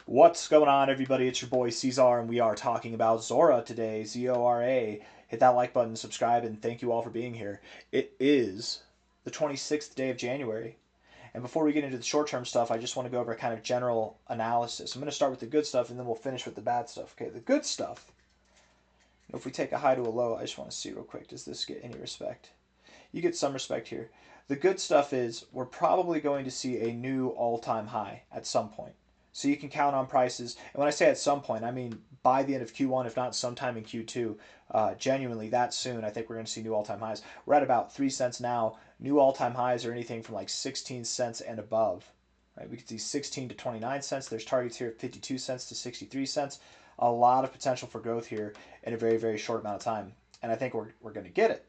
What's going on, everybody? It's your boy C-Zar, and we are talking about ZORA today. ZORA. Hit that like button, subscribe, and thank you all for being here. It is the 26th day of January. And before we get into the short-term stuff, I just want to go over a kind of general analysis. I'm going to start with the good stuff, and then we'll finish with the bad stuff. Okay, the good stuff. If we take a high to a low, I just want to see real quick, does this get any respect? You get some respect here. The good stuff is we're probably going to see a new all-time high at some point. So you can count on prices. And when I say at some point, I mean by the end of Q1, if not sometime in Q2. Genuinely, that soon, I think we're going to see new all-time highs. We're at about 3 cents now. New all-time highs are anything from like 16 cents and above. Right? We could see 16 to 29 cents. There's targets here at 52 cents to 63 cents. A lot of potential for growth here in a very, very short amount of time. And I think we're going to get it.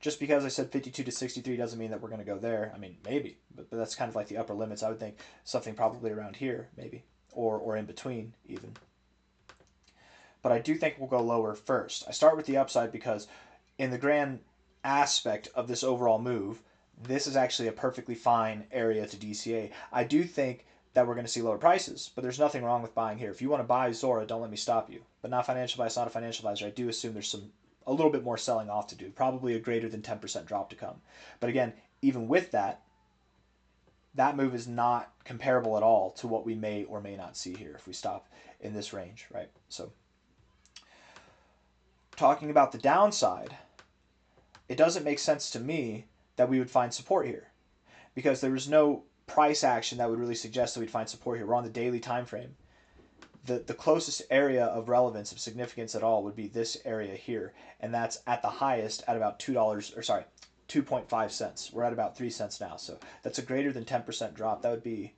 Just because I said 52 to 63 doesn't mean that we're going to go there. I mean, maybe, but that's kind of like the upper limits. I would think something probably around here, maybe, or in between even. But I do think we'll go lower first. I start with the upside because in the grand aspect of this overall move, this is actually a perfectly fine area to DCA. I do think that we're going to see lower prices, but there's nothing wrong with buying here. If you want to buy ZORA, don't let me stop you. But not financial advice, not a financial advisor. I do assume there's a little bit more selling off to do, probably a greater than 10% drop to come. But again, even with that, that move is not comparable at all to what we may or may not see here if we stop in this range, right? So talking about the downside, it doesn't make sense to me that we would find support here because there is no price action that would really suggest that we'd find support here. We're on the daily time frame. The closest area of relevance, of significance at all, would be this area here, and that's at the highest at about $2, 2.5 cents. We're at about 3 cents now, so that's a greater than 10% drop. That would be,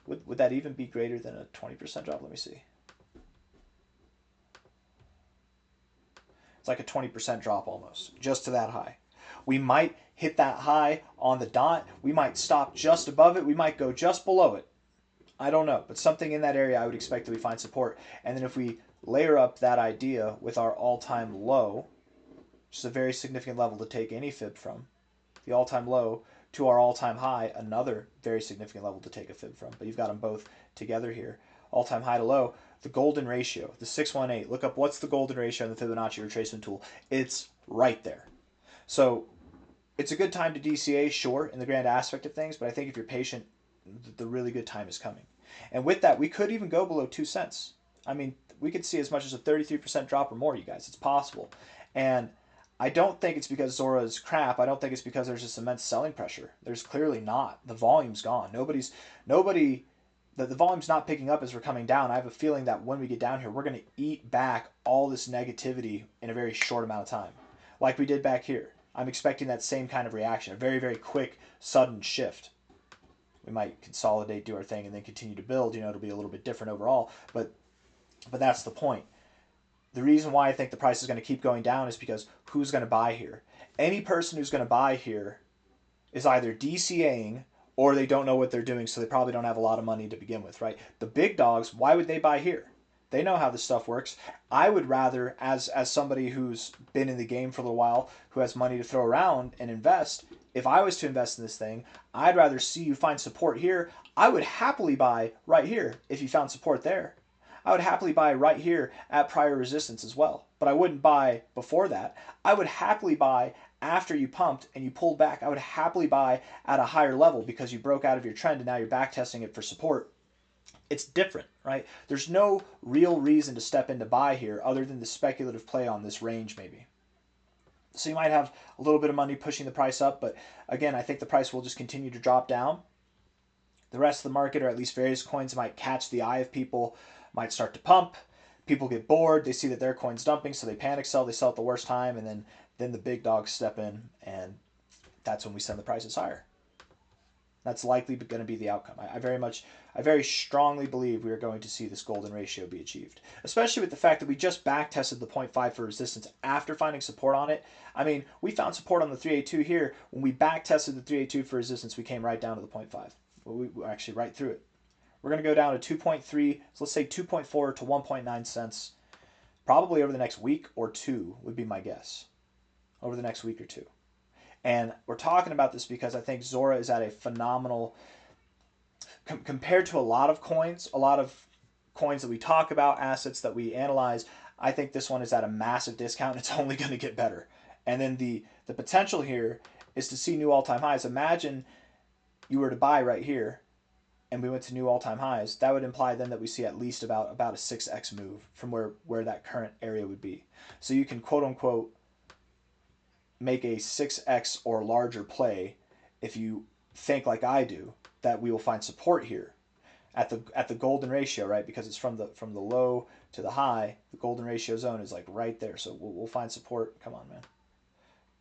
would that even be greater than a 20% drop? Let me see. It's like a 20% drop almost, just to that high. We might hit that high on the dot. We might stop just above it. We might go just below it. I don't know, but something in that area I would expect that we find support. And then if we layer up that idea with our all-time low, which is a very significant level to take any fib from, the all-time low to our all-time high, another very significant level to take a fib from. But you've got them both together here. All-time high to low, the golden ratio, the 618. Look up what's the golden ratio in the Fibonacci retracement tool. It's right there. So it's a good time to DCA, sure, in the grand aspect of things, but I think if you're patient, the really good time is coming. And with that, we could even go below 2 cents. I mean, we could see as much as a 33% drop or more, you guys. It's possible. And I don't think it's because ZORA is crap. I don't think it's because there's this immense selling pressure. There's clearly not. The volume's gone. The volume's not picking up as we're coming down. I have a feeling that when we get down here, we're going to eat back all this negativity in a very short amount of time, like we did back here. I'm expecting that same kind of reaction, a very, very quick, sudden shift. We might consolidate, do our thing, and then continue to build. It'll be a little bit different overall, but that's the point. The reason why I think the price is going to keep going down is because who's going to buy here? Any person who's going to buy here is either DCAing or they don't know what they're doing, so they probably don't have a lot of money to begin with, right? The big dogs, why would they buy here? They know how this stuff works. I would rather, as somebody who's been in the game for a little while, who has money to throw around and invest, if I was to invest in this thing, I'd rather see you find support here. I would happily buy right here if you found support there. I would happily buy right here at prior resistance as well. But I wouldn't buy before that. I would happily buy after you pumped and you pulled back. I would happily buy at a higher level because you broke out of your trend and now you're back testing it for support. It's different, right? There's no real reason to step in to buy here other than the speculative play on this range maybe. So you might have a little bit of money pushing the price up, but again, I think the price will just continue to drop down. The rest of the market, or at least various coins, might catch the eye of people, might start to pump. People get bored. They see that their coin's dumping, so they panic sell. They sell at the worst time, and then the big dogs step in, and that's when we send the prices higher. That's likely going to be the outcome. I very strongly believe we are going to see this golden ratio be achieved, especially with the fact that we just back tested the 0.5 for resistance after finding support on it. I mean, we found support on the 382 here. When we back tested the 382 for resistance, we came right down to the 0.5. We actually right through it. We're going to go down to 2.3, so let's say 2.4 to 1.9 cents, probably over the next week or two would be my guess, over the next week or two. And we're talking about this because I think ZORA is at a phenomenal compared to a lot of coins, that we talk about, assets that we analyze, I think this one is at a massive discount. It's only going to get better. And then the potential here is to see new all-time highs. Imagine you were to buy right here and we went to new all-time highs. That would imply then that we see at least about a 6x move from where that current area would be. So you can quote unquote make a 6x or larger play if you think like I do that we will find support here at the golden ratio, right? Because it's from the low to the high. The golden ratio zone is like right there. So we'll find support. Come on, man.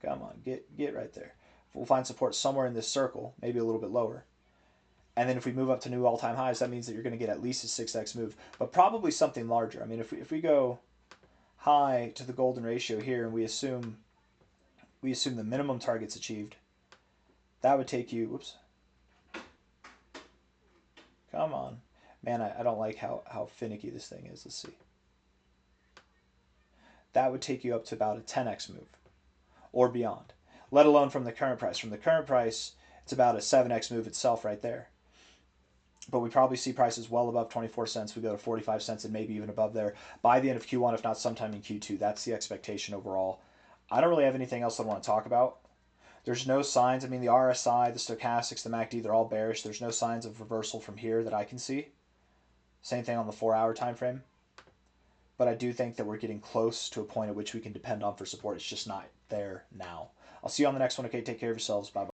Come on, get right there. We'll find support somewhere in this circle, maybe a little bit lower. And then if we move up to new all-time highs, that means that you're going to get at least a 6x move, but probably something larger. I mean, if we go high to the golden ratio here and we assume the minimum target's achieved, that would take you, whoops, come on. Man, I don't like how finicky this thing is. Let's see. That would take you up to about a 10x move or beyond, let alone from the current price. From the current price, it's about a 7x move itself right there. But we probably see prices well above 24 cents. We go to 45 cents and maybe even above there by the end of Q1, if not sometime in Q2. That's the expectation overall. I don't really have anything else I want to talk about. There's no signs. I mean, the RSI, the stochastics, the MACD, they're all bearish. There's no signs of reversal from here that I can see. Same thing on the 4-hour time frame. But I do think that we're getting close to a point at which we can depend on for support. It's just not there now. I'll see you on the next one. Okay, take care of yourselves. Bye-bye.